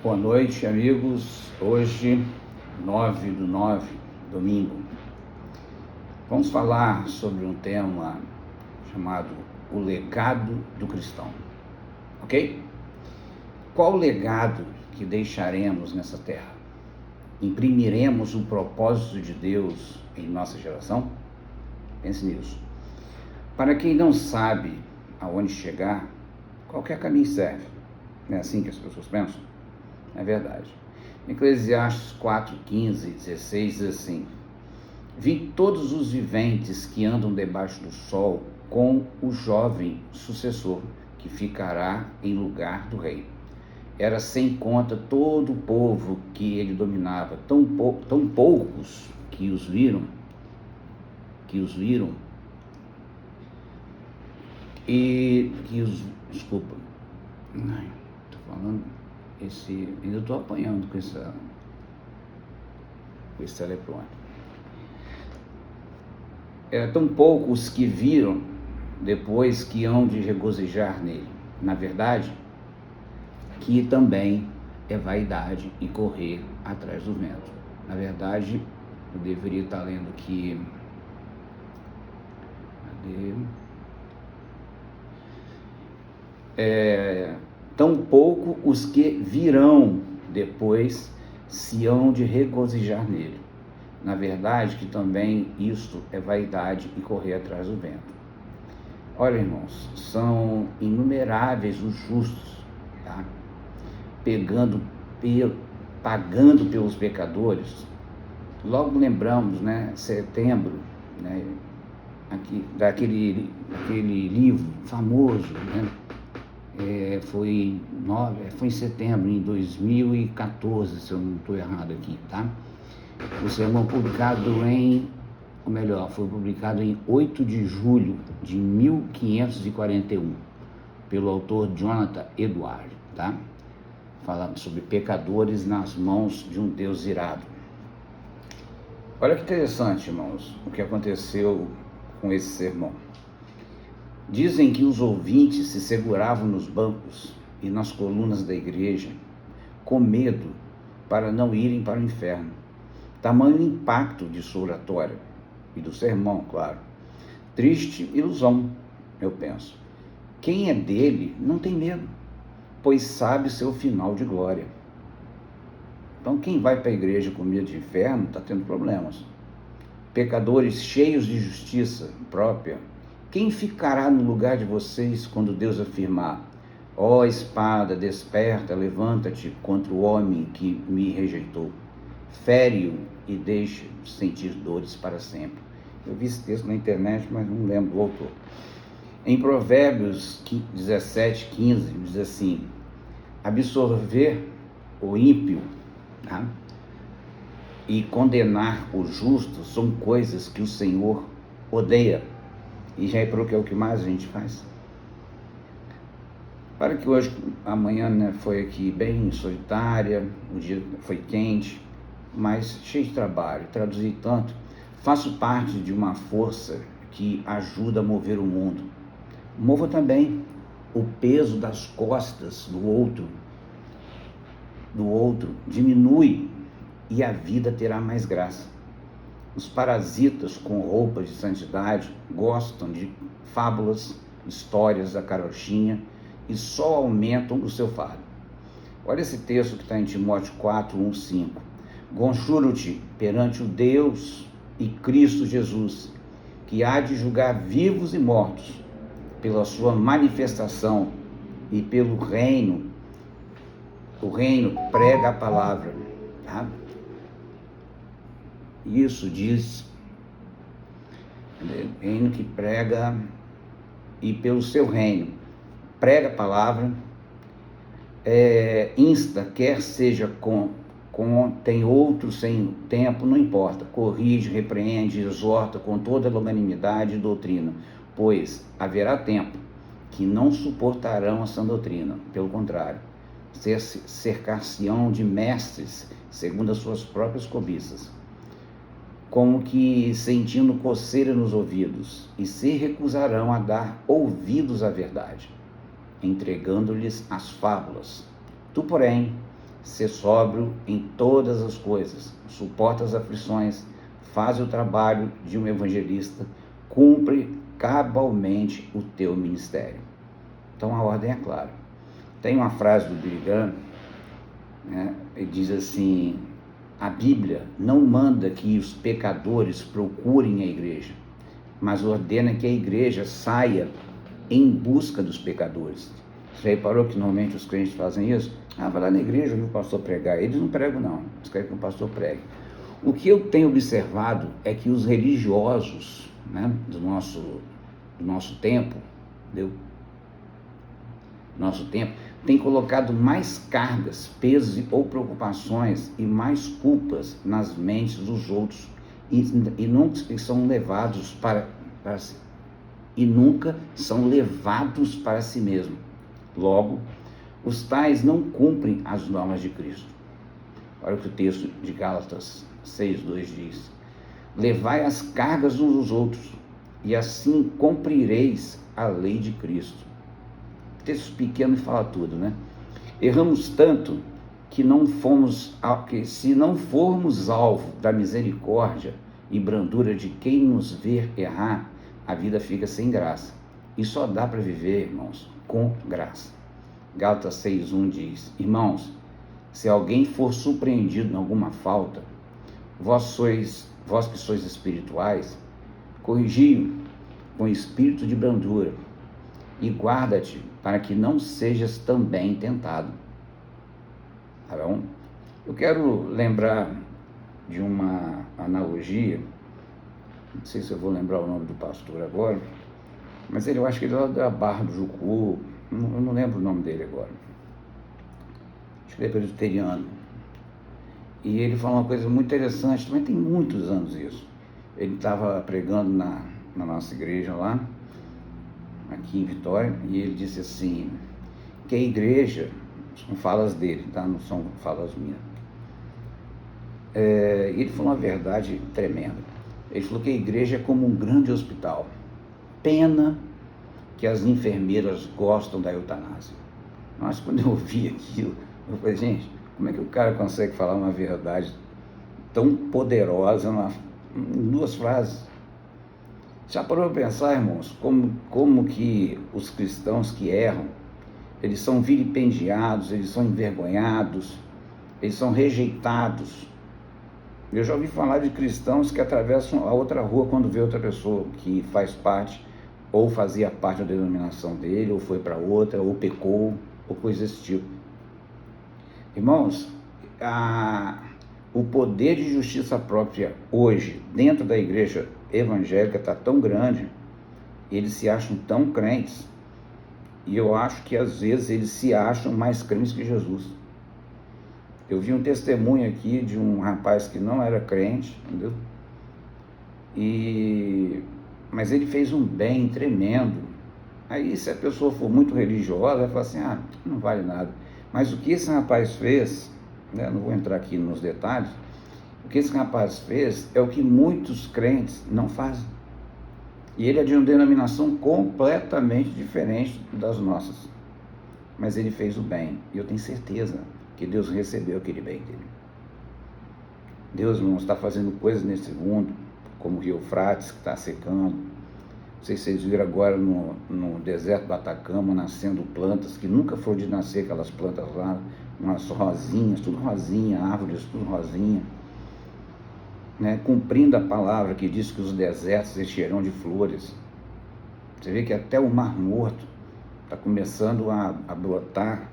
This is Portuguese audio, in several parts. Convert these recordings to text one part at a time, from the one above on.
Boa noite, amigos. Hoje, 9/9, domingo, vamos falar sobre um tema chamado o legado do cristão, ok? Qual o legado que deixaremos nessa terra? Imprimiremos o propósito de Deus em nossa geração? Pense nisso. Para quem não sabe aonde chegar, qualquer caminho serve. Não é assim que as pessoas pensam? É verdade. Eclesiastes 4:15-16 diz assim: Vi todos os viventes que andam debaixo do sol com o jovem sucessor, que ficará em lugar do rei. Era sem conta todo o povo que ele dominava, tão poucos que os viram, desculpa, tô falando, ainda estou apanhando com esse eletrônico. Tão poucos que viram depois que hão de regozijar nele. Na verdade, que também é vaidade e correr atrás do vento. Na verdade, eu deveria estar lendo aqui. Tão pouco os que virão depois se hão de regozijar nele. Na verdade, que também isto é vaidade e correr atrás do vento. Olha, irmãos, são inumeráveis os justos, tá? Pagando pelos pecadores. Logo lembramos, né, setembro, né, daquele livro famoso, né? Foi em setembro, em 2014, se eu não estou errado aqui, tá? O sermão foi publicado em 8 de julho de 1541, pelo autor Jonathan Edwards, tá? Falando sobre pecadores nas mãos de um Deus irado. Olha que interessante, irmãos, o que aconteceu com esse sermão. Dizem que os ouvintes se seguravam nos bancos e nas colunas da igreja, com medo para não irem para o inferno. Tamanho impacto de sua oratória e do sermão, claro. Triste ilusão, eu penso. Quem é dele não tem medo, pois sabe seu final de glória. Então, quem vai para a igreja com medo de inferno está tendo problemas. Pecadores cheios de justiça própria, quem ficará no lugar de vocês quando Deus afirmar: ó espada, desperta, levanta-te contra o homem que me rejeitou. Fere-o e deixe sentir dores para sempre. Eu vi esse texto na internet, mas não lembro do autor. Em Provérbios 17:15 diz assim: absorver o ímpio, tá? E condenar o justo são coisas que o Senhor odeia. E já reparou que é o que mais a gente faz? Para que hoje, amanhã, né, foi aqui bem solitária, o dia foi quente, mas cheio de trabalho, traduzi tanto. Faço parte de uma força que ajuda a mover o mundo. Mova também o peso das costas do outro diminui e a vida terá mais graça. Os parasitas com roupas de santidade gostam de fábulas, histórias da carochinha e só aumentam o seu fardo. Olha esse texto que está em Timóteo 4:1-5. Conjuro-te perante o Deus e Cristo Jesus, que há de julgar vivos e mortos, pela sua manifestação e pelo reino. O reino prega a palavra, tá? Isso diz, reino que prega, e pelo seu reino prega a palavra, insta, quer seja tem outro sem tempo, não importa, corrige, repreende, exorta com toda a longanimidade e doutrina, pois haverá tempo que não suportarão a sã doutrina, pelo contrário, cercar-se-ão de mestres segundo as suas próprias cobiças, como que sentindo coceira nos ouvidos, e se recusarão a dar ouvidos à verdade, entregando-lhes as fábulas. Tu, porém, Ser sóbrio em todas as coisas, suporta as aflições, faz o trabalho de um evangelista, cumpre cabalmente o teu ministério. Então a ordem é clara. Tem uma frase do Billy Graham, né? Ele diz assim: a Bíblia não manda que os pecadores procurem a igreja, mas ordena que a igreja saia em busca dos pecadores. Você reparou que normalmente os crentes fazem isso? Vai lá na igreja ouvir o pastor pregar. Eles não pregam não, eles querem que o pastor pregue. O que eu tenho observado é que os religiosos, né, do nosso tempo, tem colocado mais cargas, pesos ou preocupações e mais culpas nas mentes dos outros e nunca são levados e nunca são levados para si mesmo. Logo, os tais não cumprem as normas de Cristo. Olha o que o texto de Gálatas 6:2 diz: levai as cargas uns dos outros, e assim cumprireis a lei de Cristo. Texto pequeno e fala tudo, né? Erramos tanto que se não formos alvo da misericórdia e brandura de quem nos vê errar, a vida fica sem graça. E só dá para viver, irmãos, com graça. Gálatas 6:1 diz: irmãos, se alguém for surpreendido em alguma falta, vós que sois espirituais, corrigi-o com espírito de brandura, e guarda-te para que não sejas também tentado. Tá bom? Eu quero lembrar de uma analogia, não sei se eu vou lembrar o nome do pastor agora, mas eu acho que ele é lá da Barra do Jucu, eu não lembro o nome dele agora. Acho que ele é presbiteriano. E ele falou uma coisa muito interessante, também tem muitos anos isso. Ele estava pregando na nossa igreja lá, aqui em Vitória, e ele disse assim, que a igreja, são falas dele, tá? Não são falas minhas. Ele falou uma verdade tremenda. Ele falou que a igreja é como um grande hospital. Pena que as enfermeiras gostam da eutanásia. Mas quando eu ouvi aquilo, eu falei, gente, como é que o cara consegue falar uma verdade tão poderosa em 2 frases? Já parou para pensar, irmãos, como que os cristãos que erram, eles são vilipendiados, eles são envergonhados, eles são rejeitados. Eu já ouvi falar de cristãos que atravessam a outra rua quando vê outra pessoa que faz parte, ou fazia parte da denominação dele, ou foi para outra, ou pecou, ou coisa desse tipo. Irmãos, o poder de justiça própria hoje, dentro da igreja evangélica, está tão grande, eles se acham tão crentes, e eu acho que às vezes eles se acham mais crentes que Jesus. Eu vi um testemunho aqui de um rapaz que não era crente, entendeu? Mas ele fez um bem tremendo. Aí se a pessoa for muito religiosa, vai falar assim, não vale nada. Mas o que esse rapaz fez, né, não vou entrar aqui nos detalhes, o que esse rapaz fez é o que muitos crentes não fazem. E ele é de uma denominação completamente diferente das nossas. Mas ele fez o bem. E eu tenho certeza que Deus recebeu aquele bem dele. Deus não está fazendo coisas nesse mundo, como o rio Eufrates, que está secando. Não sei se vocês viram agora no deserto do Atacama, nascendo plantas que nunca foram de nascer, aquelas plantas lá, umas rosinhas, tudo rosinha, árvores, tudo rosinha. Né, cumprindo a palavra que diz que os desertos encherão de flores. Você vê que até o Mar Morto está começando a brotar,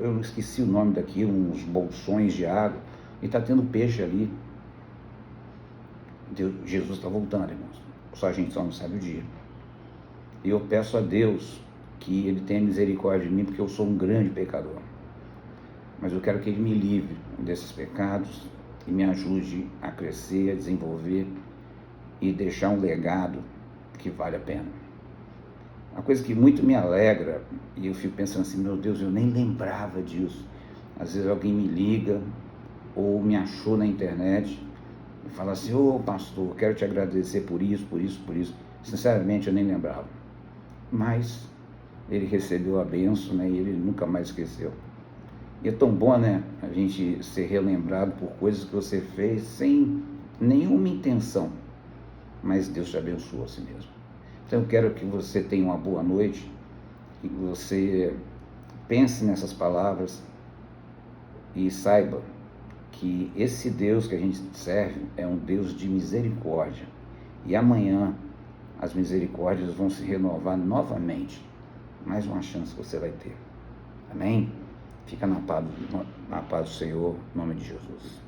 eu esqueci o nome daquilo, uns bolsões de água, e está tendo peixe ali. Jesus está voltando, irmãos. Só a gente só não sabe o dia. E eu peço a Deus que Ele tenha misericórdia de mim, porque eu sou um grande pecador. Mas eu quero que Ele me livre desses pecados e me ajude a crescer, a desenvolver e deixar um legado que vale a pena. Uma coisa que muito me alegra, e eu fico pensando assim, meu Deus, eu nem lembrava disso. Às vezes alguém me liga ou me achou na internet e fala assim, pastor, quero te agradecer por isso, por isso, por isso. Sinceramente, eu nem lembrava. Mas ele recebeu a bênção, né, e ele nunca mais esqueceu. E é tão bom, né, a gente ser relembrado por coisas que você fez sem nenhuma intenção, mas Deus te abençoou assim mesmo. Então eu quero que você tenha uma boa noite, que você pense nessas palavras e saiba que esse Deus que a gente serve é um Deus de misericórdia. E amanhã as misericórdias vão se renovar novamente. Mais uma chance que você vai ter. Amém? Fica na paz do Senhor, em nome de Jesus.